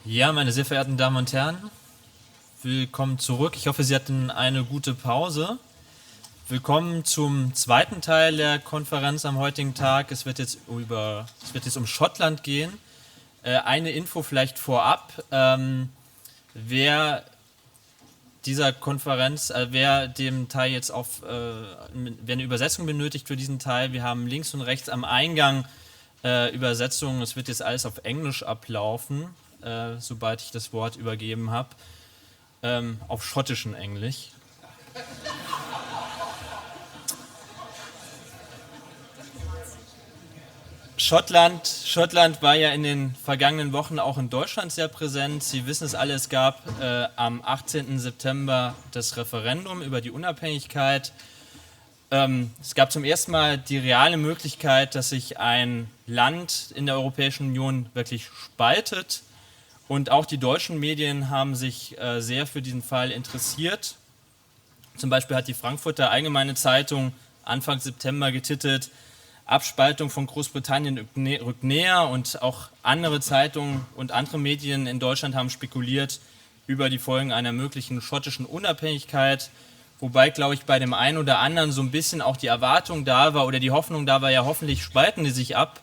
Ja, meine sehr verehrten Damen und Herren, willkommen zurück. Ich hoffe, Sie hatten eine gute Pause. Willkommen zum zweiten Teil der Konferenz am heutigen Tag. Es wird jetzt um Schottland gehen. Eine Info vielleicht vorab. Wer dem Teil jetzt wer eine Übersetzung benötigt für diesen Teil, wir haben links und rechts am Eingang Übersetzungen. Es wird jetzt alles auf Englisch ablaufen, sobald ich das Wort übergeben habe. Auf schottischen Englisch. Schottland war ja in den vergangenen Wochen auch in Deutschland sehr präsent. Sie wissen es alle, es gab am 18. September das Referendum über die Unabhängigkeit. Es gab zum ersten Mal die reale Möglichkeit, dass sich ein Land in der Europäischen Union wirklich spaltet. Und auch die deutschen Medien haben sich sehr für diesen Fall interessiert. Zum Beispiel hat die Frankfurter Allgemeine Zeitung Anfang September getitelt: Abspaltung von Großbritannien rückt näher, und auch andere Zeitungen und andere Medien in Deutschland haben spekuliert über die Folgen einer möglichen schottischen Unabhängigkeit, wobei, glaube ich, bei dem einen oder anderen so ein bisschen auch die Erwartung da war oder die Hoffnung da war, ja, hoffentlich spalten die sich ab,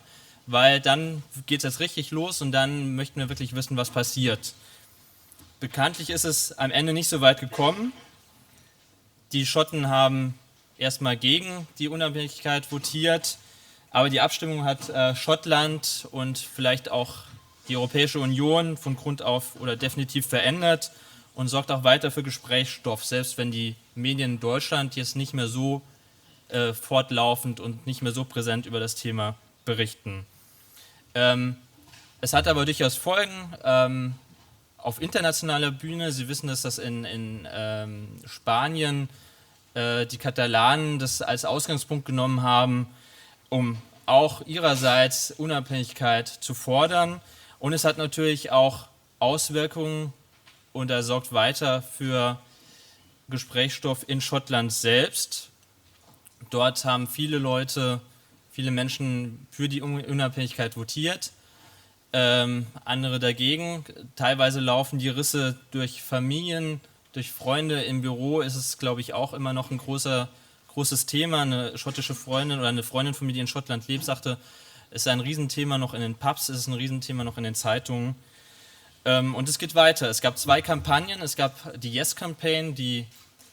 weil dann geht es jetzt richtig los und dann möchten wir wirklich wissen, was passiert. Bekanntlich ist es am Ende nicht so weit gekommen. Die Schotten haben erstmal gegen die Unabhängigkeit votiert, aber die Abstimmung hat Schottland und vielleicht auch die Europäische Union von Grund auf oder definitiv verändert und sorgt auch weiter für Gesprächsstoff, selbst wenn die Medien in Deutschland jetzt nicht mehr so fortlaufend und nicht mehr so präsent über das Thema berichten. Es hat aber durchaus Folgen auf internationaler Bühne. Sie wissen, dass das in Spanien die Katalanen das als Ausgangspunkt genommen haben, um auch ihrerseits Unabhängigkeit zu fordern. Und es hat natürlich auch Auswirkungen und er sorgt weiter für Gesprächsstoff in Schottland selbst. Dort haben viele Menschen für die Unabhängigkeit votiert, andere dagegen. Teilweise laufen die Risse durch Familien, durch Freunde. Im Büro ist es, glaube ich, auch immer noch ein großes Thema. Eine schottische Freundin oder eine Freundin von mir, die in Schottland lebt, sagte, es ist ein Riesenthema noch in den Pubs, es ist ein Riesenthema noch in den Zeitungen. Und es geht weiter. Es gab 2 Kampagnen. Es gab die Yes-Campaign, die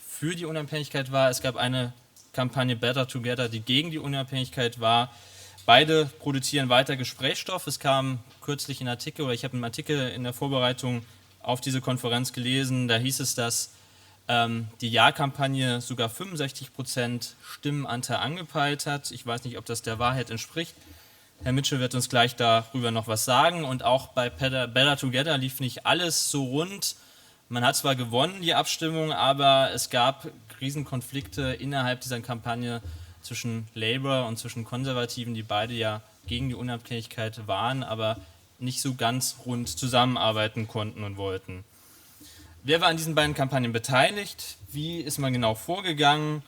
für die Unabhängigkeit war. Es gab eine Kampagne Better Together, die gegen die Unabhängigkeit war. Beide produzieren weiter Gesprächsstoff. Es kam kürzlich ein Artikel, oder ich habe einen Artikel in der Vorbereitung auf diese Konferenz gelesen, da hieß es, dass die Ja-Kampagne sogar 65% Stimmenanteil angepeilt hat. Ich weiß nicht, ob das der Wahrheit entspricht. Herr Mitchell wird uns gleich darüber noch was sagen. Und auch bei Better Together lief nicht alles so rund. Man hat zwar gewonnen, die Abstimmung, aber es gab Riesenkonflikte innerhalb dieser Kampagne zwischen Labour und zwischen Konservativen, die beide ja gegen die Unabhängigkeit waren, aber nicht so ganz rund zusammenarbeiten konnten und wollten. Wer war an diesen beiden Kampagnen beteiligt? Wie ist man genau vorgegangen?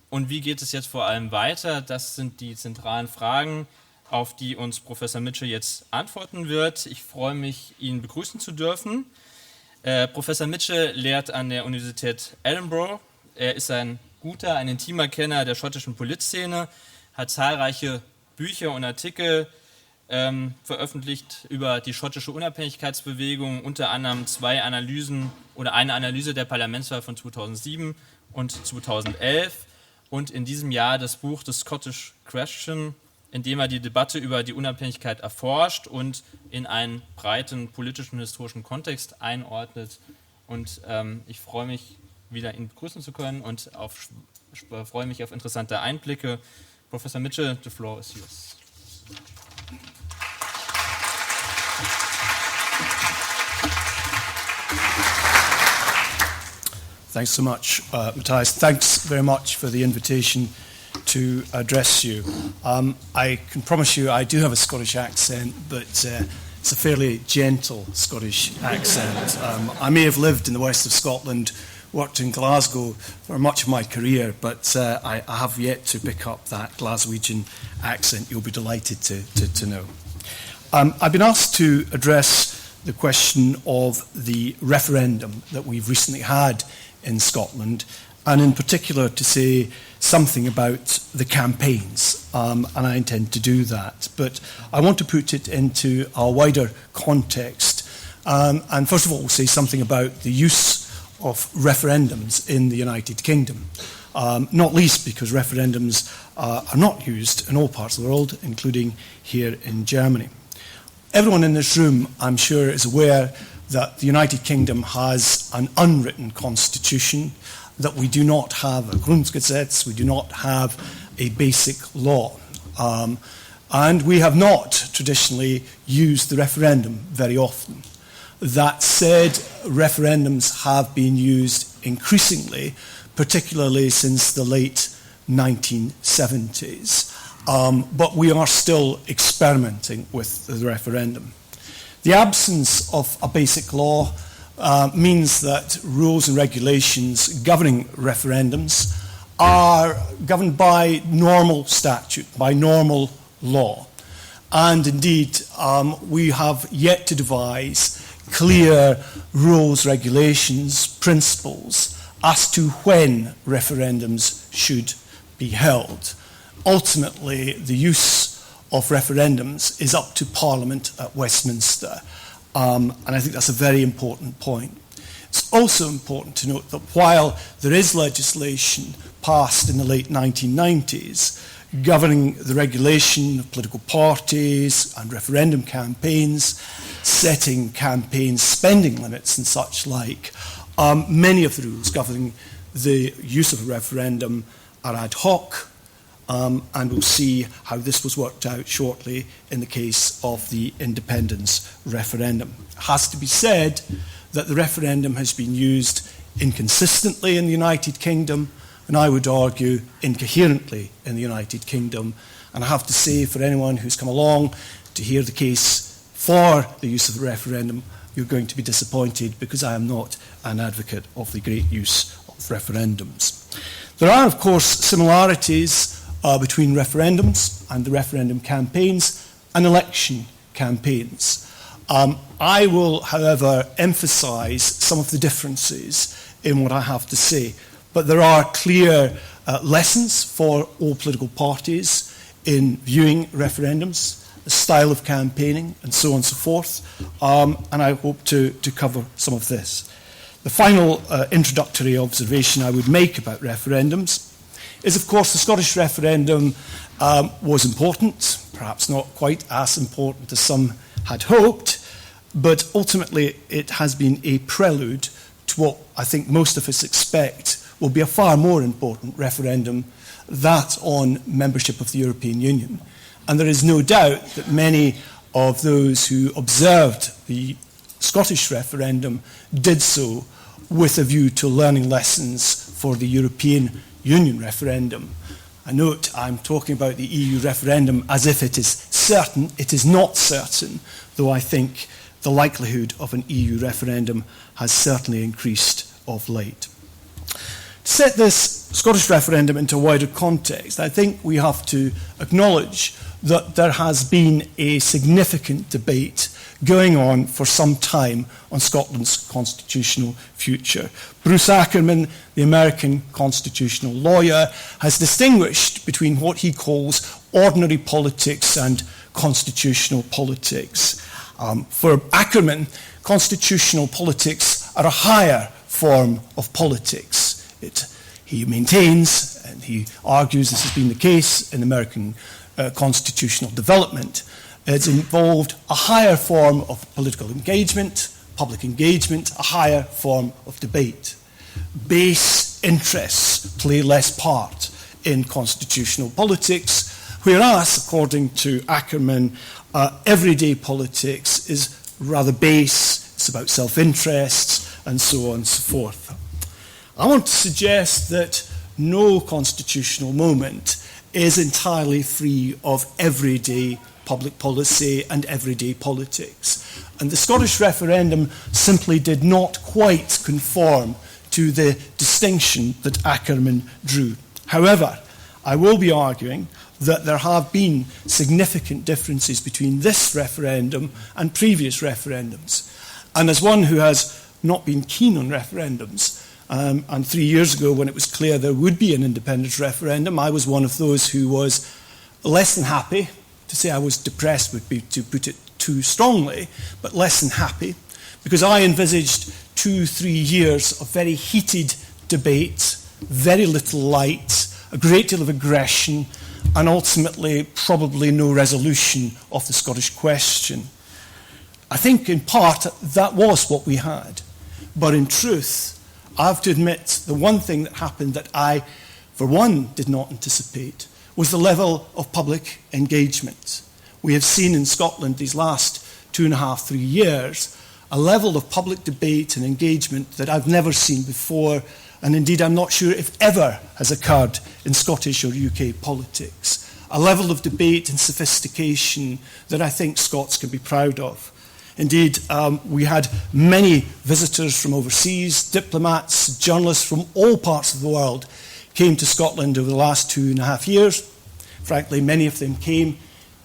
Und wie geht es jetzt vor allem weiter? Das sind die zentralen Fragen, auf die uns Professor Mitchell jetzt antworten wird. Ich freue mich, ihn begrüßen zu dürfen. Professor Mitchell lehrt an der Universität Edinburgh. Er ist ein intimer Kenner der schottischen Politszene, hat zahlreiche Bücher und Artikel veröffentlicht über die schottische Unabhängigkeitsbewegung, unter anderem eine Analyse der Parlamentswahl von 2007 und 2011 und in diesem Jahr das Buch The Scottish Question, in dem er die Debatte über die Unabhängigkeit erforscht und in einen breiten politischen und historischen Kontext einordnet. Und ich freue mich, wieder ihn begrüßen zu können und freue mich auf interessante Einblicke. Professor Mitchell, the floor is yours. Thanks so much, Matthias. Thanks very much for the invitation to address you. I can promise you I do have a Scottish accent, but it's a fairly gentle Scottish accent. I may have lived in the west of Scotland, worked in Glasgow for much of my career, but I have yet to pick up that Glaswegian accent you'll be delighted to know. I've been asked to address the question of the referendum that we've recently had in Scotland, and in particular to say something about the campaigns, and I intend to do that. But I want to put it into a wider context, and first of all say something about the use of referendums in the United Kingdom, not least because referendums are not used in all parts of the world, including here in Germany. Everyone in this room, I'm sure, is aware that the United Kingdom has an unwritten constitution, that we do not have a Grundgesetz, we do not have a basic law. And we have not traditionally used the referendum very often. That said, referendums have been used increasingly, particularly since the late 1970s. But we are still experimenting with the referendum. The absence of a basic law means that rules and regulations governing referendums are governed by normal statute, by normal law. And indeed, we have yet to devise clear rules, regulations, principles as to when referendums should be held. Ultimately, the use of referendums is up to Parliament at Westminster, and I think that's a very important point. It's also important to note that while there is legislation passed in the late 1990s governing the regulation of political parties and referendum campaigns, setting campaign spending limits and such like, many of the rules governing the use of a referendum are ad hoc, and we'll see how this was worked out shortly in the case of the independence referendum. It has to be said that the referendum has been used inconsistently in the United Kingdom, and I would argue incoherently in the United Kingdom. And I have to say, for anyone who's come along to hear the case for the use of the referendum, you're going to be disappointed, because I am not an advocate of the great use of referendums. There are, of course, similarities between referendums and the referendum campaigns and election campaigns. I will, however, emphasise some of the differences in what I have to say, but there are clear lessons for all political parties in viewing referendums, the style of campaigning, and so on and so forth, and I hope to cover some of this. The final introductory observation I would make about referendums is, of course, the Scottish referendum was important, perhaps not quite as important as some had hoped, but ultimately it has been a prelude to what I think most of us expect will be a far more important referendum, that on membership of the European Union. And there is no doubt that many of those who observed the Scottish referendum did so with a view to learning lessons for the European Union referendum. I note I'm talking about the EU referendum as if it is certain. It is not certain, though I think the likelihood of an EU referendum has certainly increased of late. To set this Scottish referendum into a wider context, I think we have to acknowledge that there has been a significant debate going on for some time on Scotland's constitutional future. Bruce Ackerman, the American constitutional lawyer, has distinguished between what he calls ordinary politics and constitutional politics. For Ackerman, constitutional politics are a higher form of politics. He maintains, and he argues this has been the case in American constitutional development, it's involved a higher form of political engagement, public engagement, a higher form of debate. Base interests play less part in constitutional politics, whereas, according to Ackerman, everyday politics is rather base, it's about self-interests, and so on and so forth. I want to suggest that no constitutional moment is entirely free of everyday public policy and everyday politics. And the Scottish referendum simply did not quite conform to the distinction that Ackerman drew. However, I will be arguing that there have been significant differences between this referendum and previous referendums. And as one who has not been keen on referendums, and 3 years ago when it was clear there would be an independence referendum, I was one of those who was less than happy. To say I was depressed would be to put it too strongly, but less than happy, because I envisaged 2-3 years of very heated debate, very little light, a great deal of aggression, and ultimately probably no resolution of the Scottish question. I think in part that was what we had. But in truth, I have to admit the one thing that happened that I, for one, did not anticipate was the level of public engagement. We have seen in Scotland these last 2.5-3 years a level of public debate and engagement that I've never seen before, and indeed I'm not sure if ever has occurred in Scottish or UK politics. A level of debate and sophistication that I think Scots can be proud of. Indeed, we had many visitors from overseas, diplomats, journalists from all parts of the world came to Scotland over the last 2.5 years. Frankly, many of them came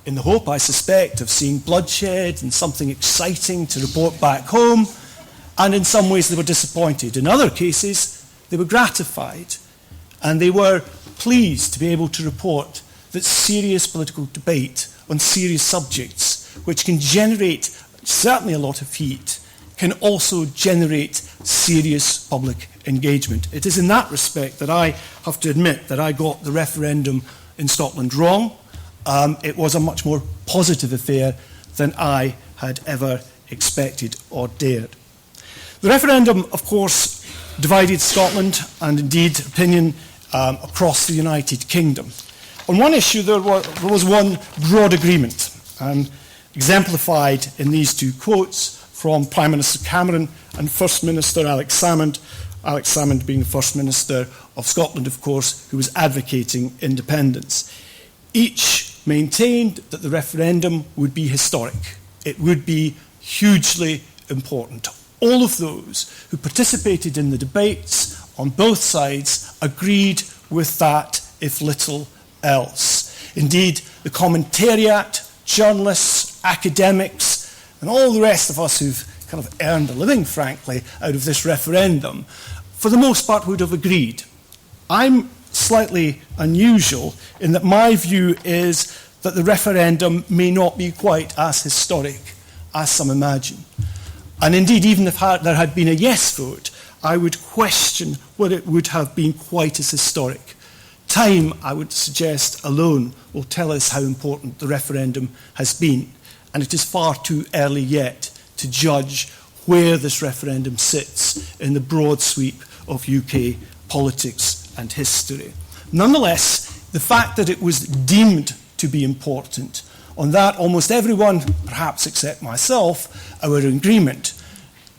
in the hope, I suspect, of seeing bloodshed and something exciting to report back home. And in some ways they were disappointed. In other cases, they were gratified. And they were pleased to be able to report that serious political debate on serious subjects, which can generate certainly a lot of heat, can also generate serious public engagement. It is in that respect that I have to admit that I got the referendum in Scotland wrong. It was a much more positive affair than I had ever expected or dared. The referendum, of course, divided Scotland and indeed opinion across the United Kingdom. On one issue, there was one broad agreement, exemplified in these two quotes from Prime Minister Cameron and First Minister Alex Salmond. Alex Salmond being the First Minister of Scotland, of course, who was advocating independence. Each maintained that the referendum would be historic. It would be hugely important. All of those who participated in the debates on both sides agreed with that, if little else. Indeed, the commentariat, journalists, academics, and all the rest of us who've kind of earned a living, frankly, out of this referendum, for the most part would have agreed. I'm slightly unusual in that my view is that the referendum may not be quite as historic as some imagine. And indeed, even if there had been a yes vote, I would question whether it would have been quite as historic. Time, I would suggest, alone will tell us how important the referendum has been. And it is far too early yet to judge where this referendum sits in the broad sweep of UK politics and history. Nonetheless, the fact that it was deemed to be important, on that almost everyone, perhaps except myself, our agreement,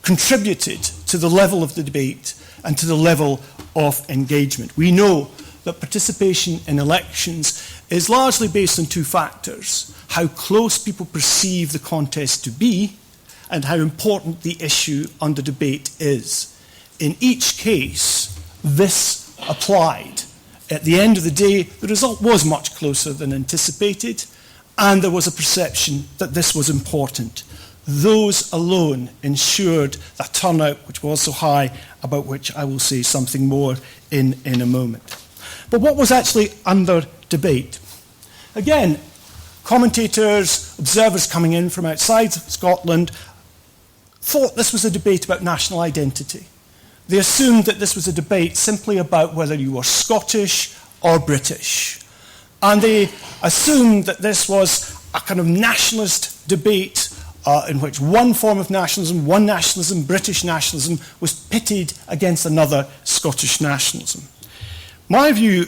contributed to the level of the debate and to the level of engagement. We know that participation in elections is largely based on two factors: how close people perceive the contest to be and how important the issue under debate is. In each case, this applied. At the end of the day, the result was much closer than anticipated, and there was a perception that this was important. Those alone ensured that turnout which was so high, about which I will say something more in a moment. But what was actually under debate? Again, commentators, observers coming in from outside Scotland thought this was a debate about national identity. They assumed that this was a debate simply about whether you were Scottish or British. And they assumed that this was a kind of nationalist debate in which one form of nationalism, one nationalism, British nationalism, was pitted against another, Scottish nationalism. My view,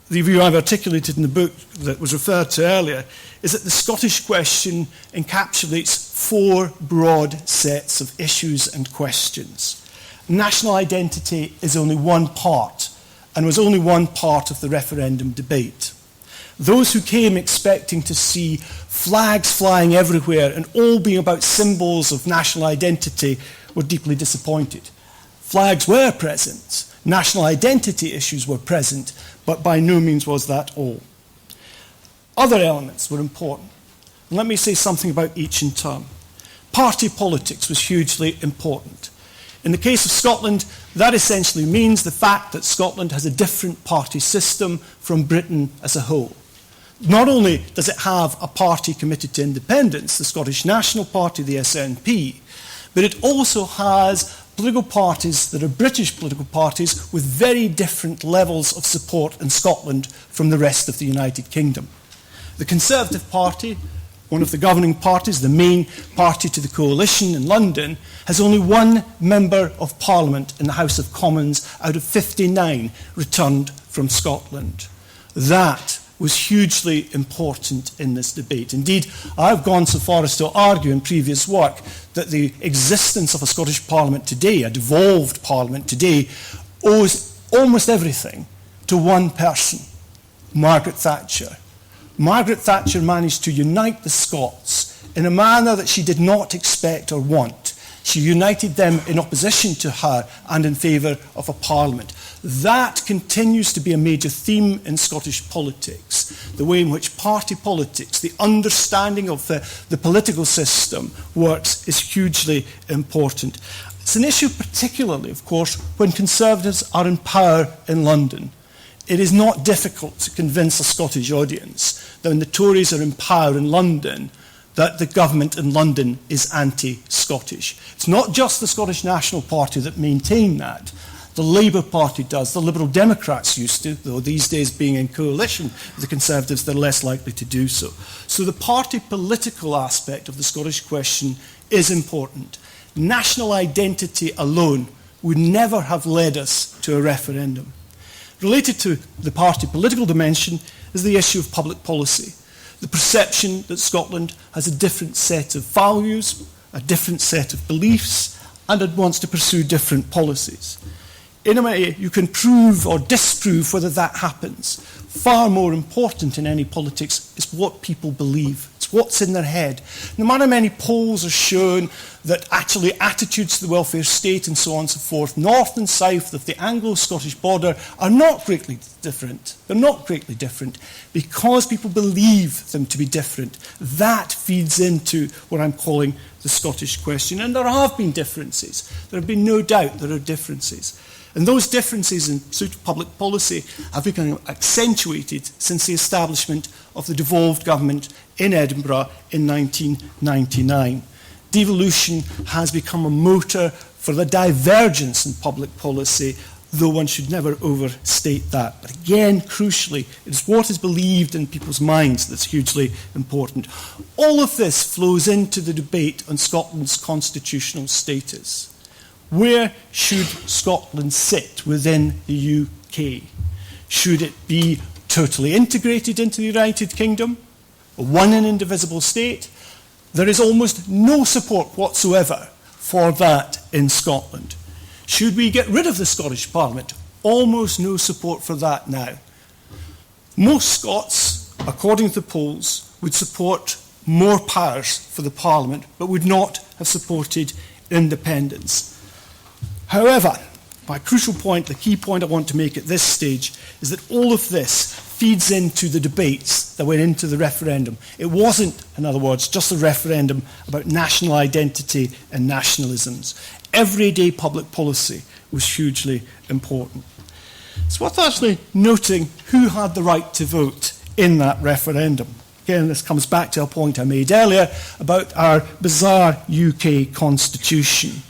the view I've articulated in the book that was referred to earlier, is that the Scottish question encapsulates four broad sets of issues and questions. National identity is only one part, and was only one part of the referendum debate. Those who came expecting to see flags flying everywhere and all being about symbols of national identity were deeply disappointed. Flags were present, national identity issues were present, but by no means was that all. Other elements were important. And let me say something about each in turn. Party politics was hugely important. In the case of Scotland, that essentially means the fact that Scotland has a different party system from Britain as a whole. Not only does it have a party committed to independence, the Scottish National Party, the SNP, but it also has political parties that are British political parties with very different levels of support in Scotland from the rest of the United Kingdom. The Conservative Party, one of the governing parties, the main party to the coalition in London, has only one member of Parliament in the House of Commons out of 59 returned from Scotland. That was hugely important in this debate. Indeed, I've gone so far as to argue in previous work that the existence of a Scottish Parliament today, a devolved Parliament today, owes almost everything to one person, Margaret Thatcher. Margaret Thatcher managed to unite the Scots in a manner that she did not expect or want. She united them in opposition to her and in favour of a parliament. That continues to be a major theme in Scottish politics. The way in which party politics, the understanding of the political system works is hugely important. It's an issue particularly, of course, when Conservatives are in power in London. It is not difficult to convince a Scottish audience that when the Tories are in power in London, that the government in London is anti-Scottish. It's not just the Scottish National Party that maintain that. The Labour Party does, the Liberal Democrats used to, though these days being in coalition with the Conservatives, they're less likely to do so. So the party political aspect of the Scottish question is important. National identity alone would never have led us to a referendum. Related to the party political dimension is the issue of public policy. The perception that Scotland has a different set of values, a different set of beliefs, and it wants to pursue different policies. In a way, you can prove or disprove whether that happens. Far more important in any politics is what people believe. It's what's in their head. No matter how many polls are shown that actually attitudes to the welfare state and so on and so forth, north and south of the Anglo-Scottish border are not greatly different. They're not greatly different because people believe them to be different. That feeds into what I'm calling the Scottish question. And there have been differences. There have been no doubt there are differences. And those differences in pursuit of public policy have become accentuated since the establishment of the devolved government in Edinburgh in 1999. Devolution has become a motor for the divergence in public policy, though one should never overstate that. But again, crucially, it is what is believed in people's minds that's hugely important. All of this flows into the debate on Scotland's constitutional status. Where should Scotland sit within the UK? Should it be totally integrated into the United Kingdom? One and indivisible state? There is almost no support whatsoever for that in Scotland. Should we get rid of the Scottish Parliament? Almost no support for that now. Most Scots, according to the polls, would support more powers for the Parliament, but would not have supported independence. However, my crucial point, the key point I want to make at this stage, is that all of this feeds into the debates that went into the referendum. It wasn't, in other words, just a referendum about national identity and nationalisms. Everyday public policy was hugely important. It's worth actually noting who had the right to vote in that referendum. Again, this comes back to a point I made earlier about our bizarre UK constitution.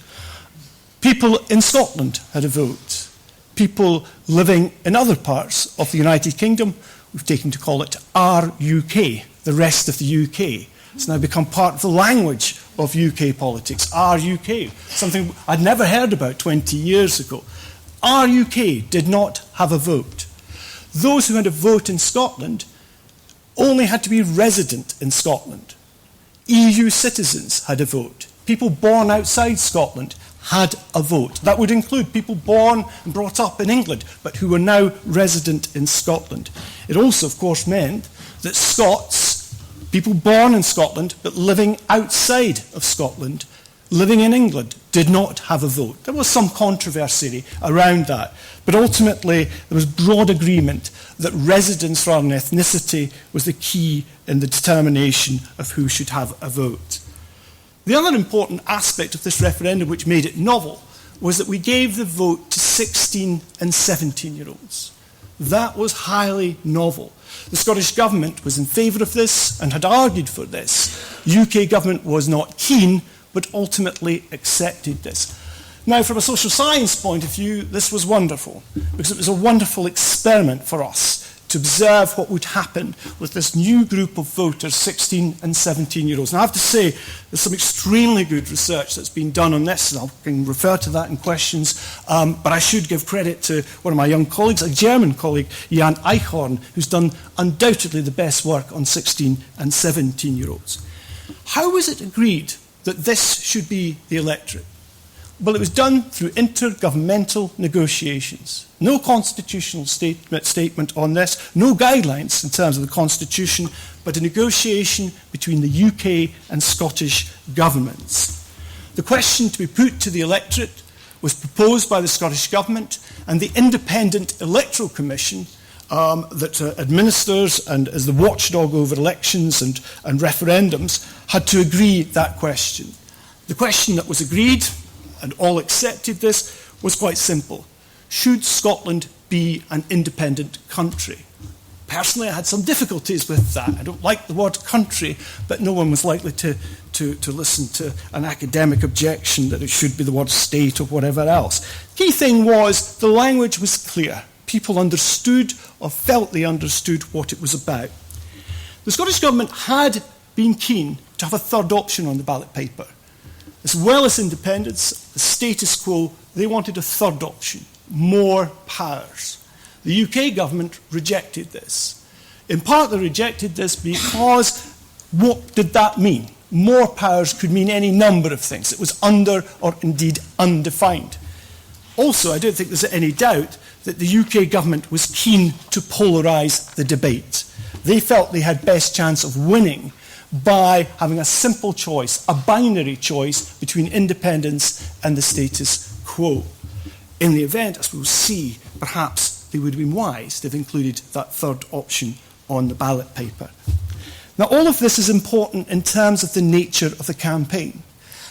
People in Scotland had a vote. People living in other parts of the United Kingdom, we've taken to call it our UK, the rest of the UK. It's now become part of the language of UK politics, our UK, something I'd never heard about 20 years ago. Our UK did not have a vote. Those who had a vote in Scotland only had to be resident in Scotland. EU citizens had a vote. People born outside Scotland had a vote. That would include people born and brought up in England, but who were now resident in Scotland. It also, of course, meant that Scots, people born in Scotland but living outside of Scotland, living in England, did not have a vote. There was some controversy around that, but ultimately there was broad agreement that residence rather than ethnicity was the key in the determination of who should have a vote. The other important aspect of this referendum which made it novel was that we gave the vote to 16 and 17-year-olds. That was highly novel. The Scottish Government was in favour of this and had argued for this. The UK Government was not keen, but ultimately accepted this. Now, from a social science point of view, this was wonderful, because it was a wonderful experiment for us to observe what would happen with this new group of voters, 16 and 17-year-olds. And I have to say, there's some extremely good research that's been done on this, and I can refer to that in questions, but I should give credit to one of my young colleagues, a German colleague, Jan Eichhorn, who's done undoubtedly the best work on 16 and 17-year-olds. How was it agreed that this should be the electorate? Well, it was done through intergovernmental negotiations. No constitutional statement on this, no guidelines in terms of the constitution, but a negotiation between the UK and Scottish governments. The question to be put to the electorate was proposed by the Scottish Government, and the Independent Electoral Commission that administers and is the watchdog over elections and referendums had to agree that question. The question that was agreed, and all accepted this, was quite simple. Should Scotland be an independent country? Personally, I had some difficulties with that. I don't like the word country, but no one was likely to listen to an academic objection that it should be the word state or whatever else. The key thing was the language was clear. People understood or felt they understood what it was about. The Scottish Government had been keen to have a third option on the ballot paper. As well as independence, the status quo, they wanted a third option, more powers. The UK government rejected this. In part, they rejected this because what did that mean? More powers could mean any number of things. It was under or indeed undefined. Also, I don't think there's any doubt that the UK government was keen to polarise the debate. They felt they had best chance of winning by having a simple choice, a binary choice between independence and the status quo. In the event, as we'll see, perhaps they would have been wise to have included that third option on the ballot paper. Now, all of this is important in terms of the nature of the campaign,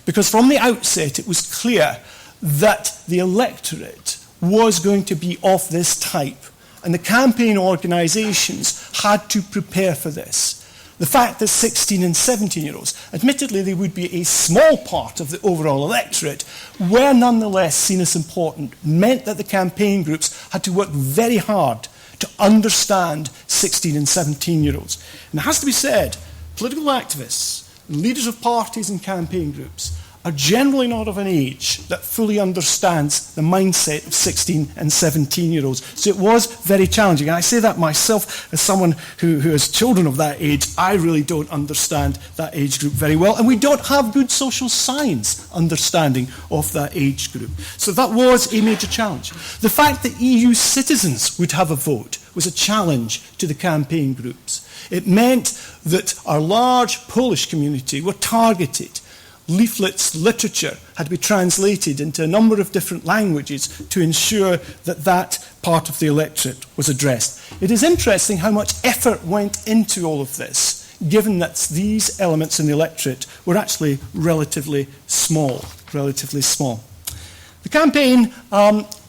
because from the outset it was clear that the electorate was going to be of this type, and the campaign organisations had to prepare for this. The fact that 16 and 17-year-olds, admittedly they would be a small part of the overall electorate, were nonetheless seen as important, meant that the campaign groups had to work very hard to understand 16 and 17-year-olds. And it has to be said, political activists, leaders of parties and campaign groups are generally not of an age that fully understands the mindset of 16 and 17-year-olds. So it was very challenging. And I say that myself as someone who has children of that age. I really don't understand that age group very well. And we don't have good social science understanding of that age group. So that was a major challenge. The fact that EU citizens would have a vote was a challenge to the campaign groups. It meant that our large Polish community were targeted. Leaflets, literature had to be translated into a number of different languages to ensure that that part of the electorate was addressed. It is interesting how much effort went into all of this, given that these elements in the electorate were actually relatively small. The campaign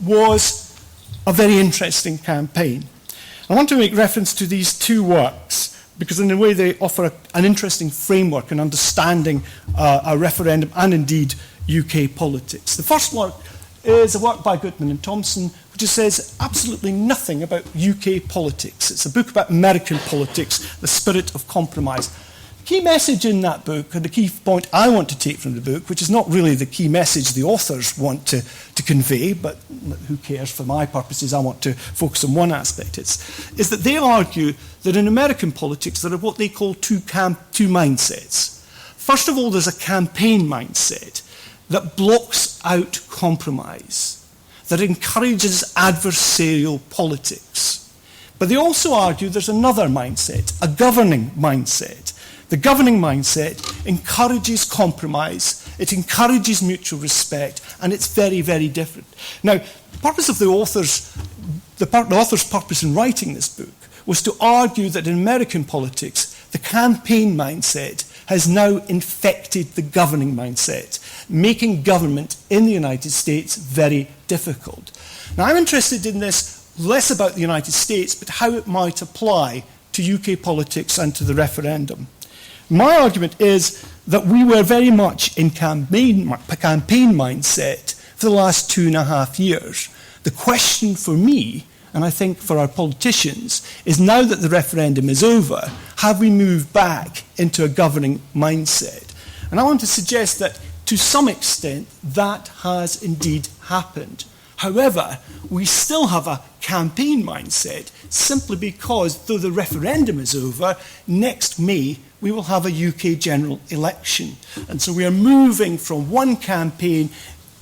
was a very interesting campaign. I want to make reference to these two works, because in a way they offer an interesting framework in understanding a referendum and indeed UK politics. The first work is a work by Goodman and Thompson, which says absolutely nothing about UK politics. It's a book about American politics, the spirit of compromise. The key message in that book, and the key point I want to take from the book, which is not really the key message the authors want to convey, but who cares, for my purposes, I want to focus on one aspect, is that they argue that in American politics there are what they call two mindsets. First of all, there's a campaign mindset that blocks out compromise, that encourages adversarial politics. But they also argue there's another mindset, a governing mindset. The governing mindset encourages compromise, it encourages mutual respect, and it's very, very different. Now, the author's purpose in writing this book was to argue that in American politics, the campaign mindset has now infected the governing mindset, making government in the United States very difficult. Now, I'm interested in this less about the United States, but how it might apply to UK politics and to the referendum. My argument is that we were very much in campaign mindset for the last 2.5 years. The question for me, and I think for our politicians, is now that the referendum is over, have we moved back into a governing mindset? And I want to suggest that to some extent that has indeed happened. However, we still have a campaign mindset simply because, though the referendum is over, next May we will have a UK general election. And so we are moving from one campaign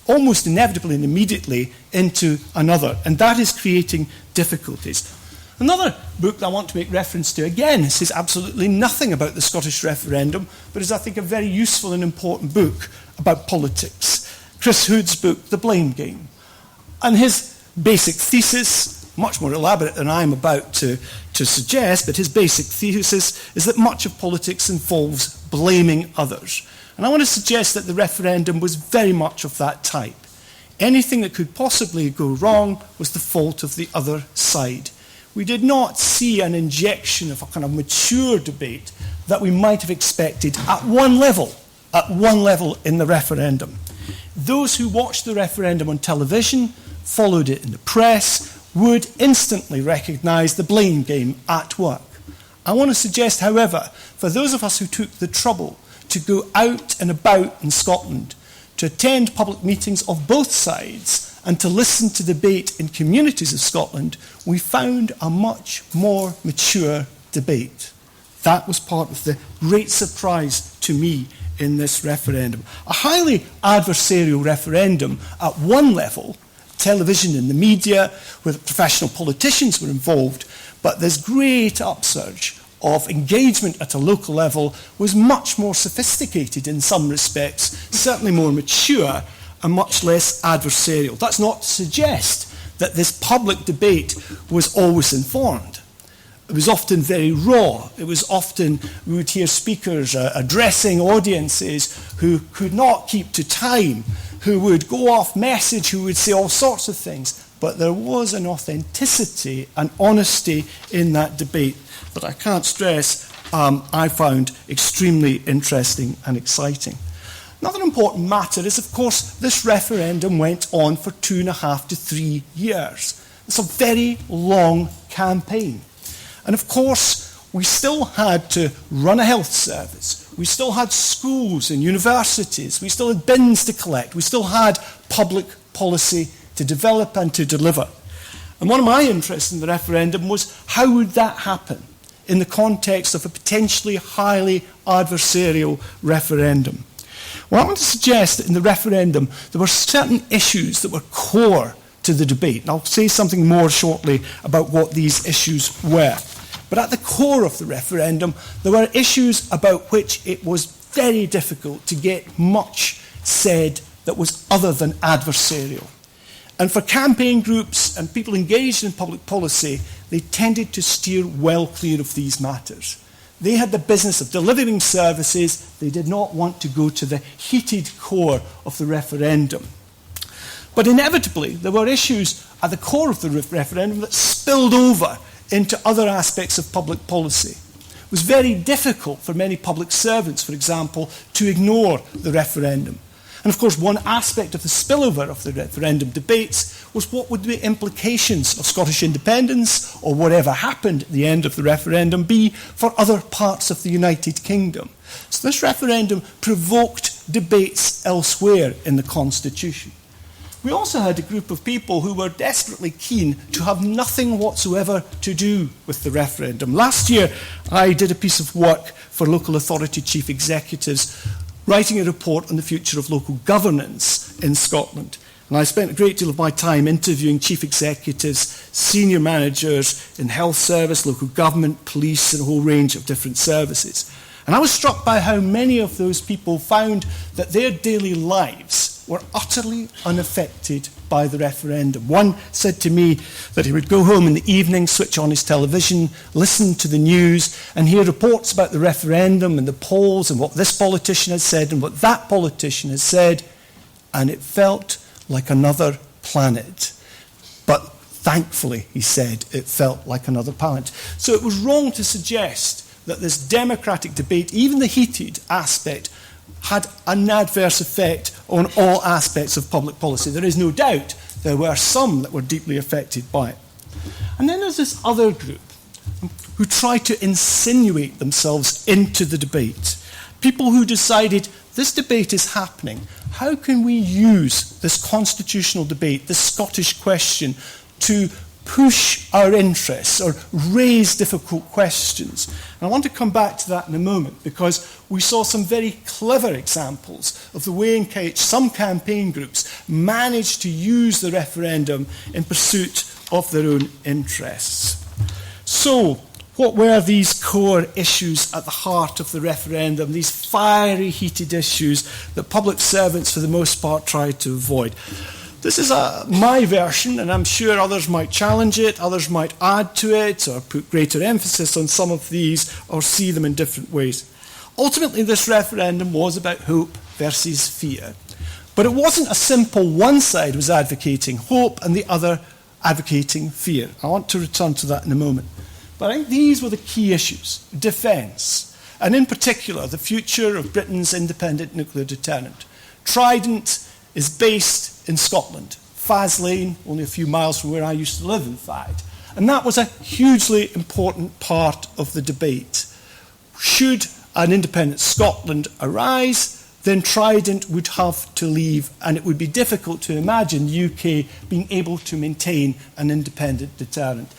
almost inevitably and immediately into another. And that is creating difficulties. Another book that I want to make reference to, again, says absolutely nothing about the Scottish referendum, but is, I think, a very useful and important book about politics. Chris Hood's book, The Blame Game. And his basic thesis, much more elaborate than I'm about to suggest, but his basic thesis is that much of politics involves blaming others. And I want to suggest that the referendum was very much of that type. Anything that could possibly go wrong was the fault of the other side. We did not see an injection of a kind of mature debate that we might have expected at one level in the referendum. Those who watched the referendum on television, followed it in the press, would instantly recognise the blame game at work. I want to suggest, however, for those of us who took the trouble to go out and about in Scotland, to attend public meetings of both sides, and to listen to debate in communities of Scotland, we found a much more mature debate. That was part of the great surprise to me in this referendum. A highly adversarial referendum at one level, television and the media, where professional politicians were involved, but this great upsurge of engagement at a local level was much more sophisticated in some respects, certainly more mature and much less adversarial. That's not to suggest that this public debate was always informed. It was often very raw. It was often, we would hear speakers addressing audiences who could not keep to time, who would go off message, who would say all sorts of things. But there was an authenticity and honesty in that debate that I can't stress I found extremely interesting and exciting. Another important matter is, of course, this referendum went on for 2.5 to 3 years. It's a very long campaign. And of course, we still had to run a health service. We still had schools and universities. We still had bins to collect. We still had public policy to develop and to deliver. And one of my interests in the referendum was, how would that happen in the context of a potentially highly adversarial referendum? Well, I want to suggest that in the referendum there were certain issues that were core to the debate. And I'll say something more shortly about what these issues were. But at the core of the referendum, there were issues about which it was very difficult to get much said that was other than adversarial. And for campaign groups and people engaged in public policy, they tended to steer well clear of these matters. They had the business of delivering services. They did not want to go to the heated core of the referendum. But inevitably, there were issues at the core of the referendum that spilled over into other aspects of public policy. It was very difficult for many public servants, for example, to ignore the referendum. And of course, one aspect of the spillover of the referendum debates was what would the implications of Scottish independence, or whatever happened at the end of the referendum, be for other parts of the United Kingdom. So this referendum provoked debates elsewhere in the Constitution. We also had a group of people who were desperately keen to have nothing whatsoever to do with the referendum. Last year, I did a piece of work for local authority chief executives, writing a report on the future of local governance in Scotland. And I spent a great deal of my time interviewing chief executives, senior managers in health service, local government, police, and a whole range of different services. And I was struck by how many of those people found that their daily lives were utterly unaffected by the referendum. One said to me that he would go home in the evening, switch on his television, listen to the news, and hear reports about the referendum and the polls and what this politician has said and what that politician has said, and it felt like another planet. But thankfully, he said, it felt like another planet. So it was wrong to suggest that this democratic debate, even the heated aspect, had an adverse effect on all aspects of public policy. There is no doubt there were some that were deeply affected by it. And then there's this other group who tried to insinuate themselves into the debate. People who decided this debate is happening. How can we use this constitutional debate, this Scottish question, to push our interests or raise difficult questions? And I want to come back to that in a moment, because we saw some very clever examples of the way in which some campaign groups managed to use the referendum in pursuit of their own interests. So, what were these core issues at the heart of the referendum, these fiery, heated issues that public servants, for the most part, tried to avoid? This is my version, and I'm sure others might challenge it, others might add to it, or put greater emphasis on some of these, or see them in different ways. Ultimately, this referendum was about hope versus fear. But it wasn't a simple one side was advocating hope and the other advocating fear. I want to return to that in a moment. But I think these were the key issues: defence, and in particular, the future of Britain's independent nuclear deterrent. Trident is based in Scotland, Faslane, only a few miles from where I used to live, in fact. And that was a hugely important part of the debate. Should an independent Scotland arise, then Trident would have to leave, and it would be difficult to imagine the UK being able to maintain an independent deterrent.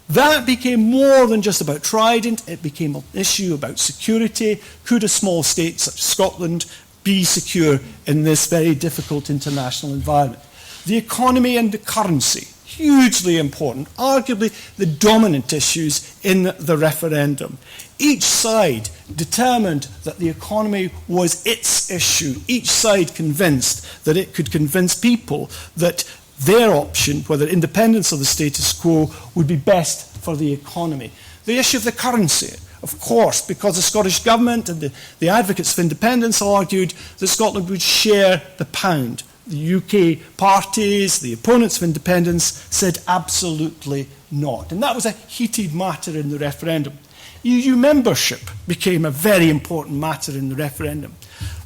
That became more than just about Trident. It became an issue about security. Could a small state such as Scotland be secure in this very difficult international environment? The economy and the currency, hugely important, arguably the dominant issues in the referendum. Each side determined that the economy was its issue. Each side convinced that it could convince people that their option, whether independence or the status quo, would be best for the economy. The issue of the currency, of course, because the Scottish Government and the advocates of independence argued that Scotland would share the pound. The UK parties, the opponents of independence, said absolutely not. And that was a heated matter in the referendum. EU membership became a very important matter in the referendum.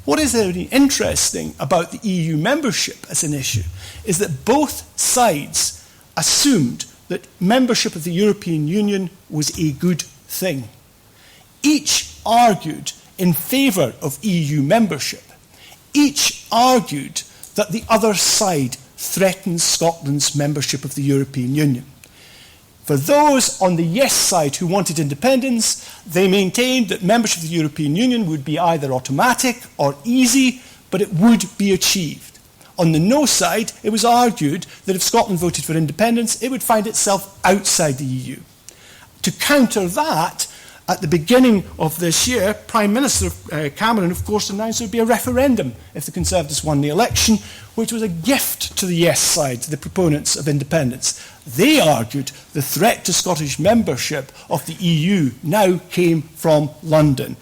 What is very interesting about the EU membership as an issue is that both sides assumed that membership of the European Union was a good thing. Each argued in favour of EU membership. Each argued that the other side threatens Scotland's membership of the European Union. For those on the yes side who wanted independence, they maintained that membership of the European Union would be either automatic or easy, but it would be achieved. On the no side, it was argued that if Scotland voted for independence, it would find itself outside the EU. To counter that, at the beginning of this year, Prime Minister Cameron, of course, announced there would be a referendum if the Conservatives won the election, which was a gift to the yes side, to the proponents of independence. They argued the threat to Scottish membership of the EU now came from London.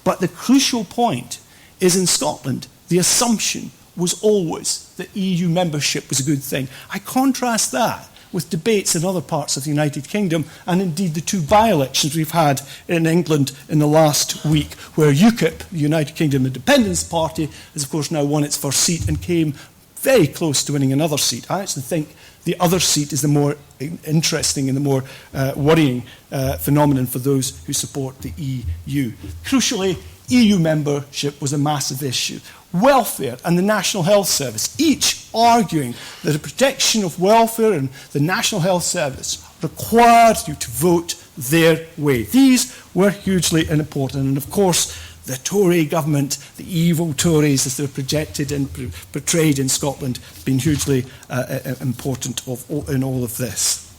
But the crucial point is, in Scotland, the assumption was always that EU membership was a good thing. I contrast that with debates in other parts of the United Kingdom, and indeed the two by-elections we've had in England in the last week, where UKIP, the United Kingdom Independence Party, has of course now won its first seat and came very close to winning another seat. I actually think the other seat is the more interesting and the more worrying phenomenon for those who support the EU. Crucially, EU membership was a massive issue. Welfare and the National Health Service, each arguing that the protection of welfare and the National Health Service required you to vote their way. These were hugely important. And of course, the Tory government, the evil Tories as they're projected and portrayed in Scotland, been hugely important in all of this.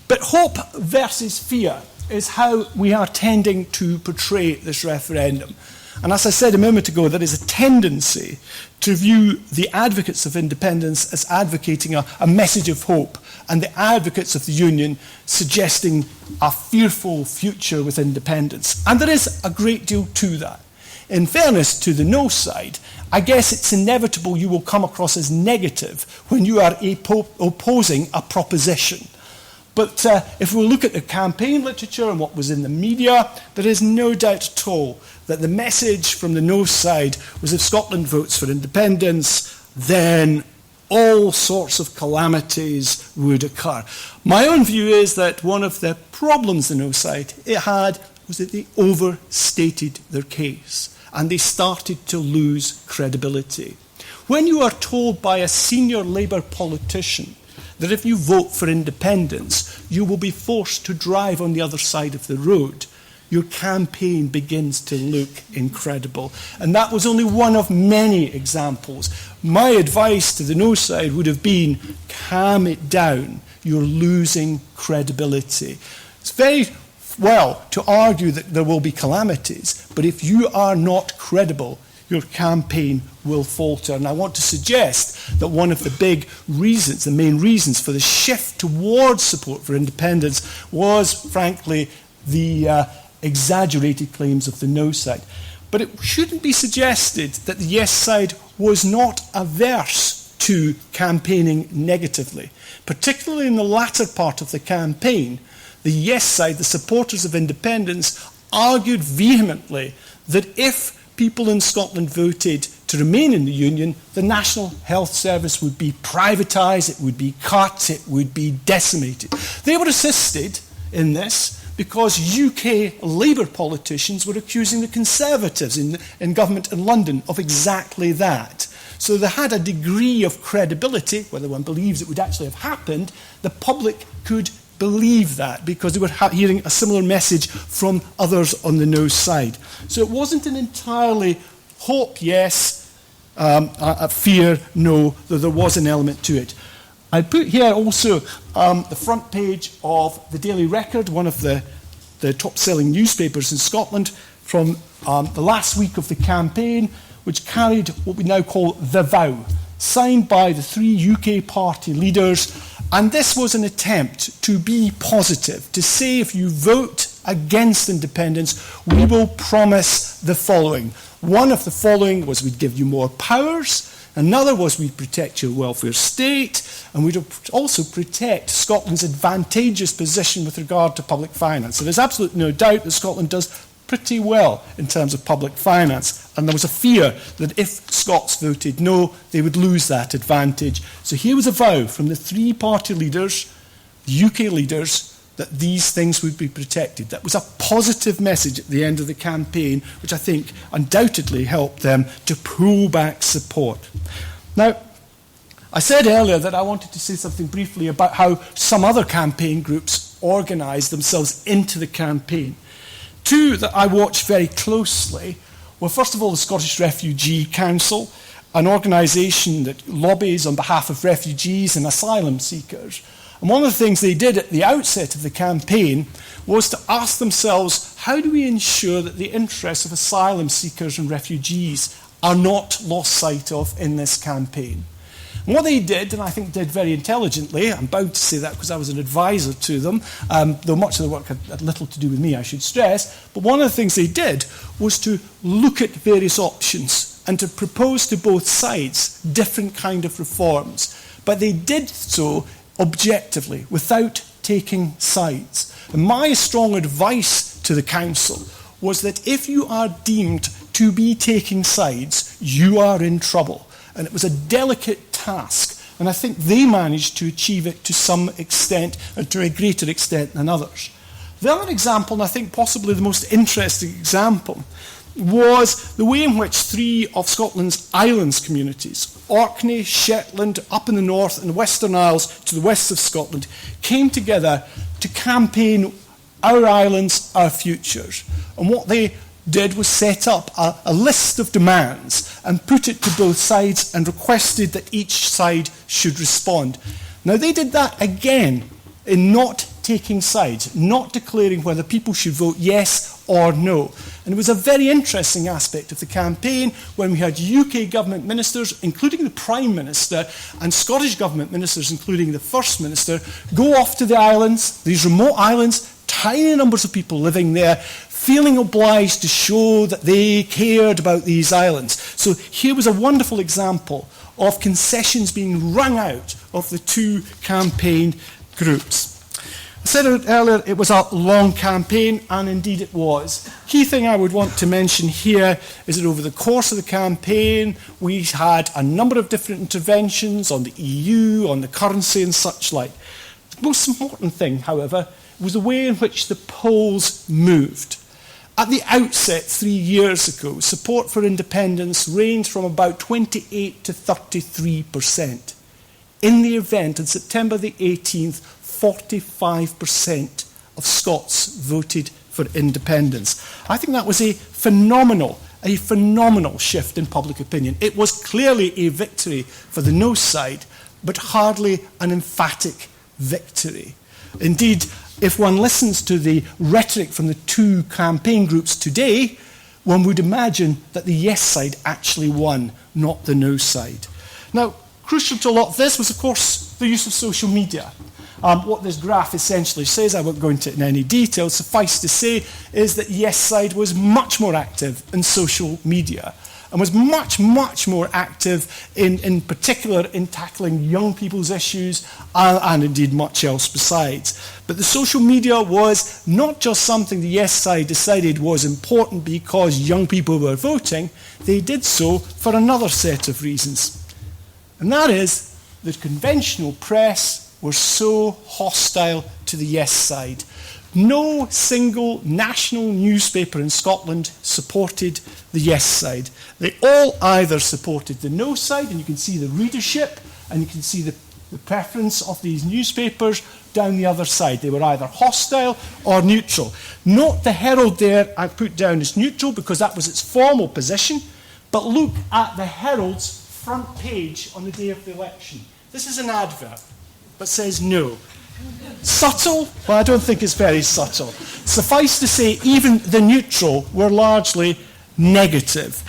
But hope versus fear. is how we are tending to portray this referendum. And as I said a moment ago, there is a tendency to view the advocates of independence as advocating a message of hope, and the advocates of the Union suggesting a fearful future with independence. And there is a great deal to that. In fairness to the no side, I guess it's inevitable you will come across as negative when you are opposing a proposition. But if we look at the campaign literature and what was in the media, there is no doubt at all that the message from the no side was if Scotland votes for independence, then all sorts of calamities would occur. My own view is that one of the problems the no side had was that they overstated their case and they started to lose credibility. When you are told by a senior Labour politician that if you vote for independence, you will be forced to drive on the other side of the road, your campaign begins to look incredible. And that was only one of many examples. My advice to the no side would have been, calm it down. You're losing credibility. It's very well to argue that there will be calamities, but if you are not credible, your campaign will falter. And I want to suggest that one of the big reasons, the main reasons for the shift towards support for independence was, frankly, the exaggerated claims of the no side. But it shouldn't be suggested that the yes side was not averse to campaigning negatively. Particularly in the latter part of the campaign, the yes side, the supporters of independence, argued vehemently that if people in Scotland voted to remain in the Union, the National Health Service would be privatised, it would be cut, it would be decimated. They were assisted in this because UK Labour politicians were accusing the Conservatives in government in London of exactly that. So they had a degree of credibility, whether one believes it would actually have happened, the public could believe that because they were hearing a similar message from others on the no side. So it wasn't an entirely hope yes, fear no, though there was an element to it. I put here also the front page of the Daily Record, one of the top-selling newspapers in Scotland, from the last week of the campaign, which carried what we now call the vow, signed by the three UK party leaders. And this was an attempt to be positive, to say if you vote against independence, we will promise the following. One of the following was we'd give you more powers. Another was we'd protect your welfare state, and we'd also protect Scotland's advantageous position with regard to public finance. So there's absolutely no doubt that Scotland does pretty well in terms of public finance, and there was a fear that if Scots voted no, they would lose that advantage. So here was a vow from the three party leaders, the UK leaders, that these things would be protected. That was a positive message at the end of the campaign, which I think undoubtedly helped them to pull back support. Now, I said earlier that I wanted to say something briefly about how some other campaign groups organised themselves into the campaign. Two that I watched very closely were, first of all, the Scottish Refugee Council, an organisation that lobbies on behalf of refugees and asylum seekers. And one of the things they did at the outset of the campaign was to ask themselves, how do we ensure that the interests of asylum seekers and refugees are not lost sight of in this campaign? And what they did, and I think did very intelligently, I'm bound to say that because I was an advisor to them, though much of the work had little to do with me, I should stress, but one of the things they did was to look at various options and to propose to both sides different kind of reforms. But they did so objectively, without taking sides. And my strong advice to the council was that if you are deemed to be taking sides, you are in trouble. And it was a delicate task, and I think they managed to achieve it to some extent, and to a greater extent than others. The other example, and I think possibly the most interesting example, was the way in which three of Scotland's islands communities, Orkney, Shetland, up in the north, and the Western Isles to the west of Scotland, came together to campaign Our Islands, Our Futures. And what they did was set up a list of demands and put it to both sides and requested that each side should respond. Now, they did that again in not taking sides, not declaring whether people should vote yes or no. And it was a very interesting aspect of the campaign when we had UK government ministers, including the Prime Minister, and Scottish government ministers, including the First Minister, go off to the islands, these remote islands, tiny numbers of people living there, feeling obliged to show that they cared about these islands. So here was a wonderful example of concessions being wrung out of the two campaign groups. I said earlier it was a long campaign, and indeed it was. Key thing I would want to mention here is that over the course of the campaign we had a number of different interventions on the EU, on the currency and such like. The most important thing, however, was the way in which the polls moved. At the outset, 3 years ago, support for independence ranged from about 28 to 33%. In the event, on September the 18th, 45% of Scots voted for independence. I think that was a phenomenal shift in public opinion. It was clearly a victory for the no side, but hardly an emphatic victory. Indeed, if one listens to the rhetoric from the two campaign groups today, one would imagine that the yes side actually won, not the no side. Now, crucial to a lot of this was, of course, the use of social media. What this graph essentially says, I won't go into it in any detail, suffice to say, is that the yes side was much more active in social media and was much, much more active in particular in tackling young people's issues and indeed much else besides. But the social media was not just something the yes side decided was important because young people were voting, they did so for another set of reasons. And that is that conventional press were so hostile to the yes side. No single national newspaper in Scotland supported the yes side. They all either supported the no side, and you can see the readership, and you can see the preference of these newspapers down the other side. They were either hostile or neutral. Note the Herald there I put down as neutral because that was its formal position, but look at the Herald's front page on the day of the election. This is an advert, but says no. Subtle? Well, I don't think it's very subtle. Suffice to say, even the neutral were largely negative.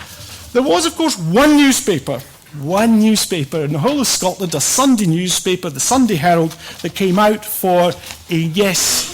There was, of course, one newspaper in the whole of Scotland, a Sunday newspaper, the Sunday Herald, that came out for a yes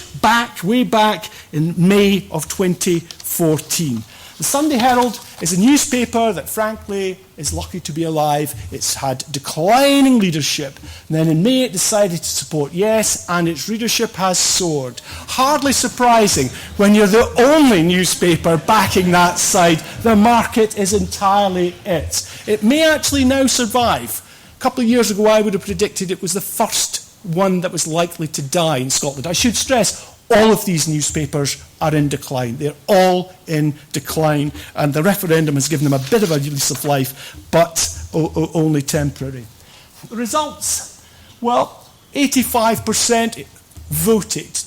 way back in May of 2014. The Sunday Herald is a newspaper that, frankly, is lucky to be alive. It's had declining leadership. And then in May it decided to support yes, and its readership has soared. Hardly surprising when you're the only newspaper backing that side. The market is entirely it. It may actually now survive. A couple of years ago I would have predicted it was the first one that was likely to die in Scotland. I should stress, all of these newspapers are in decline. They're all in decline. And the referendum has given them a bit of a lease of life, but only temporary. The results, well, 85% voted.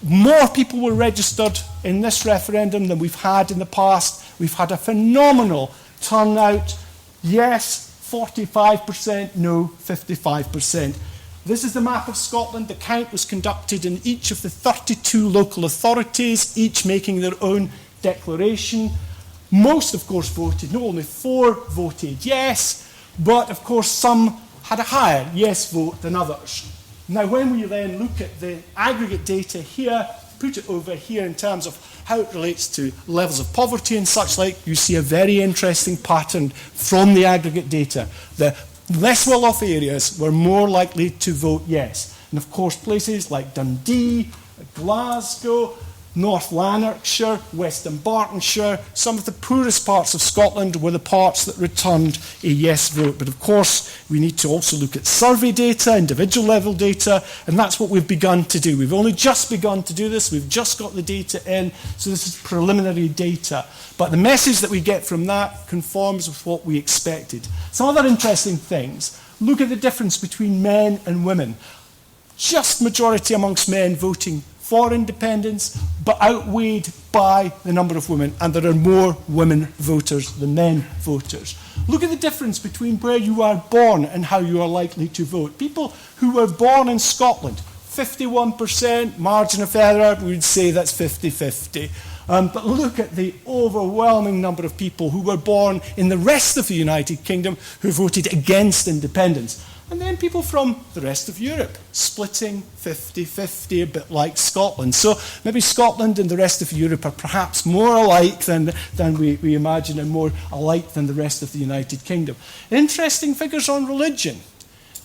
More people were registered in this referendum than we've had in the past. We've had a phenomenal turnout. Yes, 45%, no, 55%. This is the map of Scotland. The count was conducted in each of the 32 local authorities, each making their own declaration. Most, of course, voted no. Only 4 voted yes, but, of course, some had a higher yes vote than others. Now, when we then look at the aggregate data here, put it over here in terms of how it relates to levels of poverty and such like, you see a very interesting pattern from the aggregate data. The less well-off areas were more likely to vote yes. And of course, places like Dundee, Glasgow, North Lanarkshire, Western Bartonshire, some of the poorest parts of Scotland were the parts that returned a yes vote. But of course, we need to also look at survey data, individual level data, and that's what we've begun to do. We've only just begun to do this. We've just got the data in, so this is preliminary data. But the message that we get from that conforms with what we expected. Some other interesting things. Look at the difference between men and women. Just majority amongst men voting for independence, but outweighed by the number of women, and there are more women voters than men voters. Look at the difference between where you are born and how you are likely to vote. People who were born in Scotland, 51%, margin of error, we would say that's 50-50. But look at the overwhelming number of people who were born in the rest of the United Kingdom who voted against independence. And then people from the rest of Europe, splitting 50-50, a bit like Scotland. So maybe Scotland and the rest of Europe are perhaps more alike than we imagine, and more alike than the rest of the United Kingdom. Interesting figures on religion.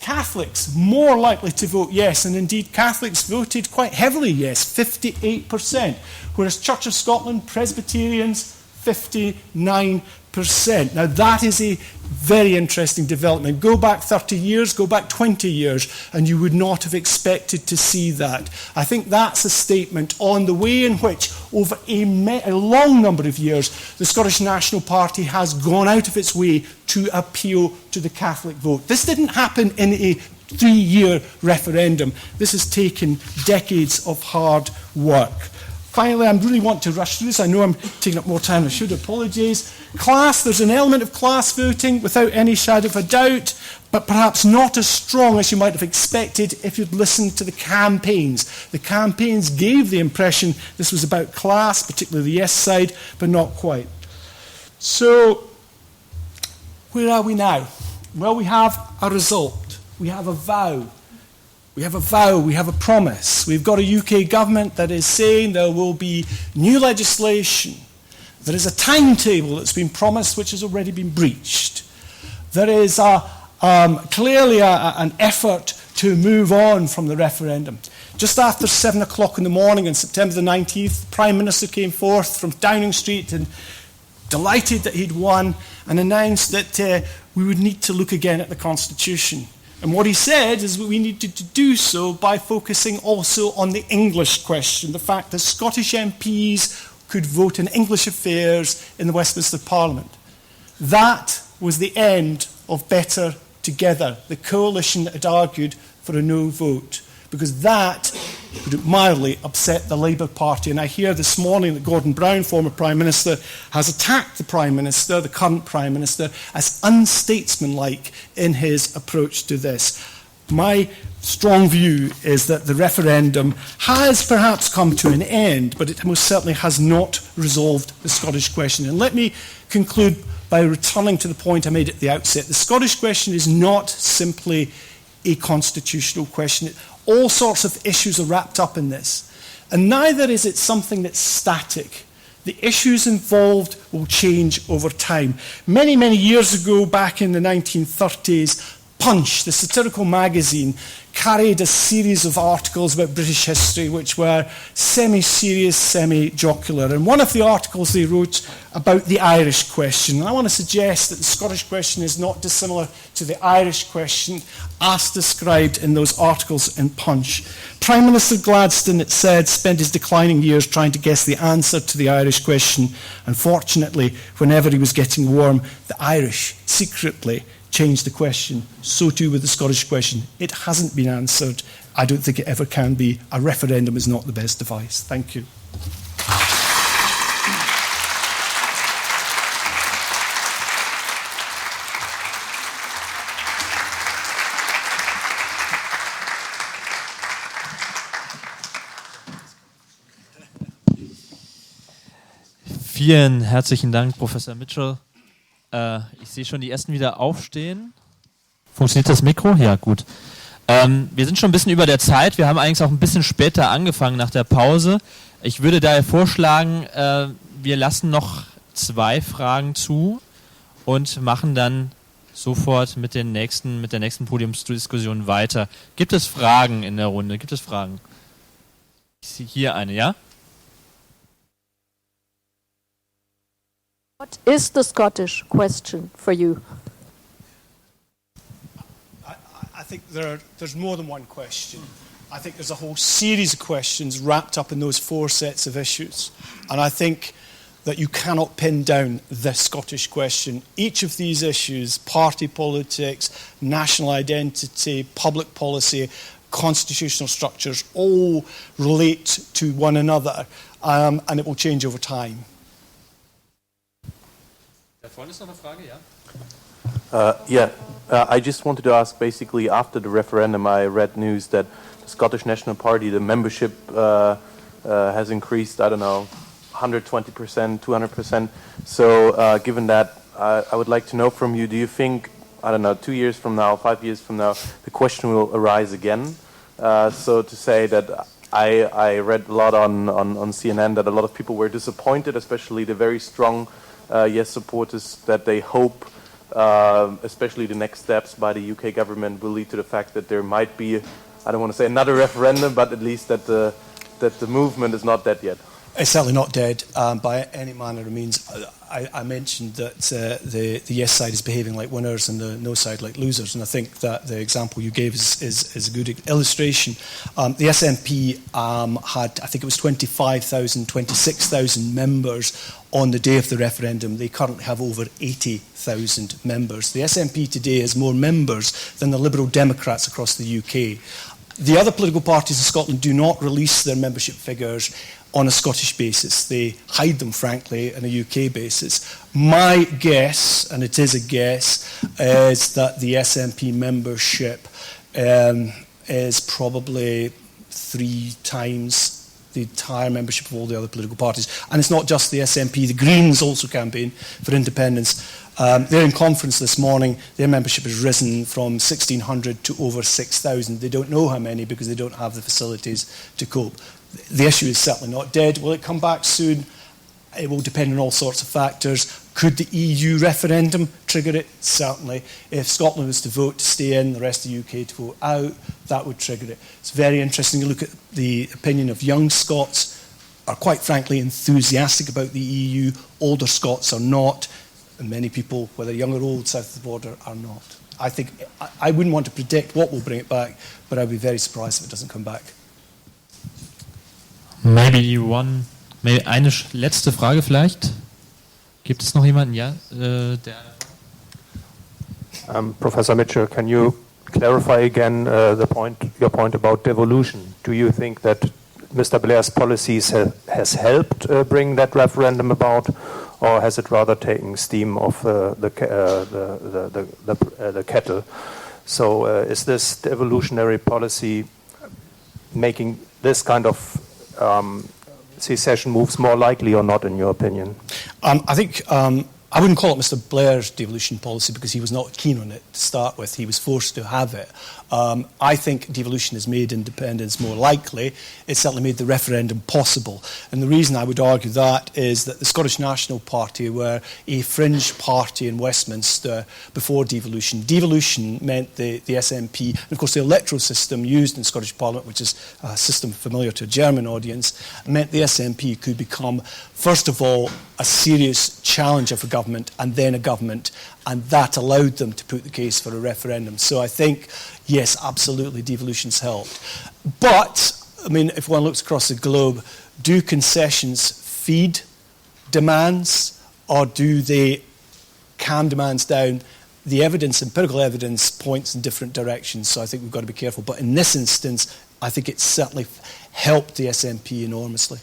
Catholics more likely to vote yes, and indeed Catholics voted quite heavily yes, 58%, whereas Church of Scotland, Presbyterians, 59%. Now that is a very interesting development. Go back 30 years, go back 20 years, and you would not have expected to see that. I think that's a statement on the way in which, over a long number of years, the Scottish National Party has gone out of its way to appeal to the Catholic vote. This didn't happen in a 3-year referendum. This has taken decades of hard work. Finally, I really want to rush through this. I know I'm taking up more time than I should. Apologies. Class, there's an element of class voting without any shadow of a doubt, but perhaps not as strong as you might have expected if you'd listened to the campaigns. The campaigns gave the impression this was about class, particularly the yes side, but not quite. So, where are we now? Well, we have a result. We have a vow. We have a vow, we have a promise. We've got a UK government that is saying there will be new legislation. There is a timetable that's been promised which has already been breached. There is clearly an effort to move on from the referendum. Just after 7 o'clock in the morning on September the 19th, the Prime Minister came forth from Downing Street and delighted that he'd won, and announced that we would need to look again at the Constitution. And what he said is that we needed to do so by focusing also on the English question, the fact that Scottish MPs could vote in English affairs in the Westminster Parliament. That was the end of Better Together, the coalition that had argued for a no vote, because that would mildly upset the Labour Party. And I hear this morning that Gordon Brown, former Prime Minister, has attacked the Prime Minister, the current Prime Minister, as unstatesmanlike in his approach to this. My strong view is that the referendum has perhaps come to an end, but it most certainly has not resolved the Scottish question. And let me conclude by returning to the point I made at the outset. The Scottish question is not simply a constitutional question. All sorts of issues are wrapped up in this. And neither is it something that's static. The issues involved will change over time. Many, many years ago, back in the 1930s, Punch, the satirical magazine, carried a series of articles about British history which were semi-serious, semi-jocular. And one of the articles they wrote about the Irish question. And I want to suggest that the Scottish question is not dissimilar to the Irish question as described in those articles in Punch. Prime Minister Gladstone, it said, spent his declining years trying to guess the answer to the Irish question. Unfortunately, whenever he was getting warm, the Irish secretly changed the question. So too with the Scottish question. It hasn't been answered. I don't think it ever can be. A referendum is not the best device. Thank you. Vielen herzlichen Dank, Professor Mitchell. Ich sehe schon die ersten wieder aufstehen. Funktioniert das Mikro? Ja, gut. Wir sind schon ein bisschen über der Zeit. Wir haben eigentlich auch ein bisschen später angefangen nach der Pause. Ich würde daher vorschlagen, wir lassen noch 2 Fragen zu und machen dann sofort mit der nächsten Podiumsdiskussion weiter. Gibt es Fragen in der Runde? Gibt es Fragen? Ich sehe hier eine, ja? What is the Scottish question for you? I think there's more than one question. I think there's a whole series of questions wrapped up in those 4 sets of issues. And I think that you cannot pin down the Scottish question. Each of these issues, party politics, national identity, public policy, constitutional structures, all relate to one another, and it will change over time. Da vorne ist noch eine Frage, ja? I just wanted to ask, basically, after the referendum, I read news that the Scottish National Party, the membership has increased, I don't know, 120%, 200%. So given that, I would like to know from you, do you think, I don't know, 2 years from now, 5 years from now, the question will arise again? So to say that I read a lot on CNN that a lot of people were disappointed, especially the very strong yes supporters, that they hope especially the next steps by the UK government will lead to the fact that there might be, I don't want to say another referendum, but at least that the movement is not dead yet. It's certainly not dead by any manner of means. I mentioned that the yes side is behaving like winners and the no side like losers, and I think that the example you gave is a good illustration. The SNP had, I think it was 25,000, 26,000 members on the day of the referendum. They currently have over 80,000 members. The SNP today has more members than the Liberal Democrats across the UK. The other political parties in Scotland do not release their membership figures on a Scottish basis. They hide them, frankly, on a UK basis. My guess, and it is a guess, is that the SNP membership is probably 3 times the entire membership of all the other political parties. And it's not just the SNP. The Greens also campaign for independence. They're in conference this morning. Their membership has risen from 1,600 to over 6,000. They don't know how many because they don't have the facilities to cope. The issue is certainly not dead. Will it come back soon? It will depend on all sorts of factors. Could the EU referendum trigger it? Certainly. If Scotland was to vote to stay in, the rest of the UK to vote out, that would trigger it. It's very interesting to look at the opinion of young Scots are quite frankly enthusiastic about the EU. Older Scots are not, and many people, whether young or old, south of the border, are not. I think I wouldn't want to predict what will bring it back, but I'd be very surprised if it doesn't come back. Eine letzte Frage vielleicht. Gibt es noch jemanden? Ja, Professor Mitchell, can you clarify again your point about devolution? Do you think that Mr. Blair's policies has helped bring that referendum about, or has it rather taken steam off the kettle? So is this devolutionary policy making this kind of secession moves more likely or not, in your opinion? I think I wouldn't call it Mr. Blair's devolution policy because he was not keen on it to start with. He was forced to have it. I think devolution has made independence more likely. It's certainly made the referendum possible. And the reason I would argue that is that the Scottish National Party were a fringe party in Westminster before devolution. Devolution meant the SNP, and of course the electoral system used in Scottish Parliament, which is a system familiar to a German audience, meant the SNP could become, first of all, a serious challenger for government and then a government, and that allowed them to put the case for a referendum. So I think, yes, absolutely, devolution's helped. But, I mean, if one looks across the globe, do concessions feed demands or do they calm demands down? The evidence, empirical evidence, points in different directions, so I think we've got to be careful. But in this instance, I think it's certainly helped the SNP enormously.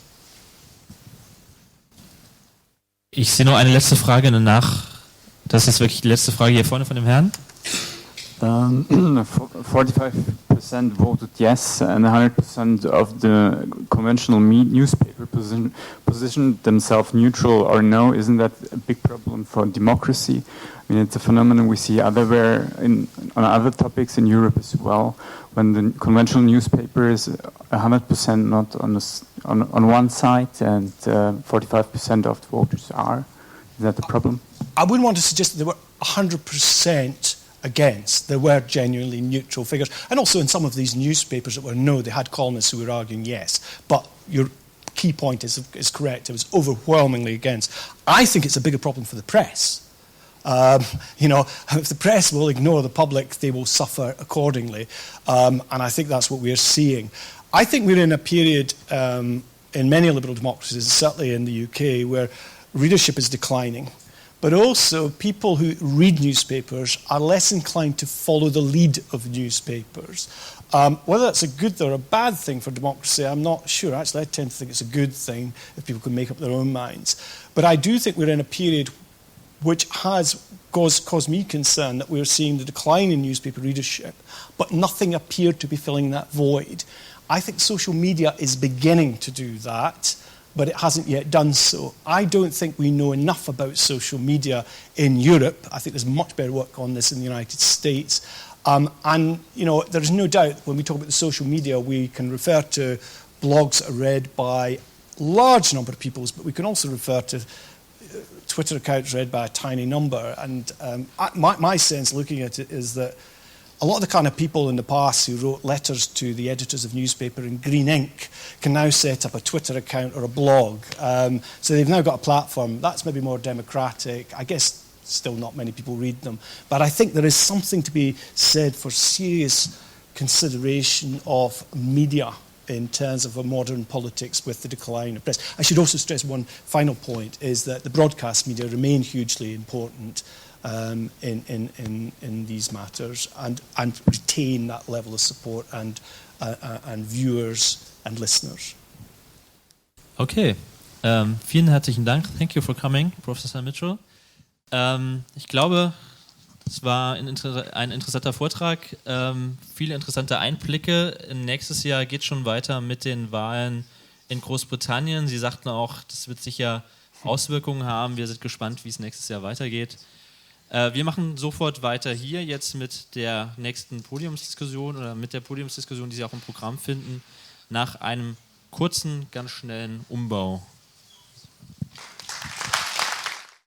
Ich sehe noch eine letzte Frage danach. Das ist wirklich die letzte Frage hier vorne von dem Herrn. 45% voted yes, and 100% of the conventional newspaper positioned themselves neutral or no. Isn't that a big problem for democracy? I mean, it's a phenomenon we see everywhere on other topics in Europe as well. When the conventional newspaper is 100% not on one side, and 45% of the voters are. Is that the problem? I wouldn't want to suggest that they were 100% against. There were genuinely neutral figures. And also in some of these newspapers that were no, they had columnists who were arguing yes. But your key point is correct. It was overwhelmingly against. I think it's a bigger problem for the press. You know, if the press will ignore the public, they will suffer accordingly. And I think that's what we're seeing. I think we're in a period in many liberal democracies, certainly in the UK, where readership is declining. But also people who read newspapers are less inclined to follow the lead of newspapers. Whether that's a good or a bad thing for democracy, I'm not sure. Actually, I tend to think it's a good thing if people can make up their own minds. But I do think we're in a period which has caused me concern that we're seeing the decline in newspaper readership, but nothing appeared to be filling that void. I think social media is beginning to do that, but it hasn't yet done so. I don't think we know enough about social media in Europe. I think there's much better work on this in the United States. And, you know, there's no doubt when we talk about the social media, we can refer to blogs that are read by a large number of people, but we can also refer to Twitter accounts read by a tiny number. And my sense looking at it is that a lot of the kind of people in the past who wrote letters to the editors of newspaper in green ink can now set up a Twitter account or a blog. So they've now got a platform. That's maybe more democratic. I guess still not many people read them. But I think there is something to be said for serious consideration of media in terms of a modern politics with the decline of press. I should also stress one final point, is that the broadcast media remain hugely important in these matters and retain that level of support and viewers and listeners. Okay, vielen herzlichen Dank. Thank you for coming, Professor Mitchell. Ich glaube, es war ein interessanter Vortrag, viele interessante Einblicke. Nächstes Jahr geht es schon weiter mit den Wahlen in Großbritannien. Sie sagten auch, das wird sicher Auswirkungen haben. Wir sind gespannt, wie es nächstes Jahr weitergeht. Wir machen sofort weiter hier jetzt mit der nächsten Podiumsdiskussion oder mit der Podiumsdiskussion, die Sie auch im Programm finden, nach einem kurzen, ganz schnellen Umbau.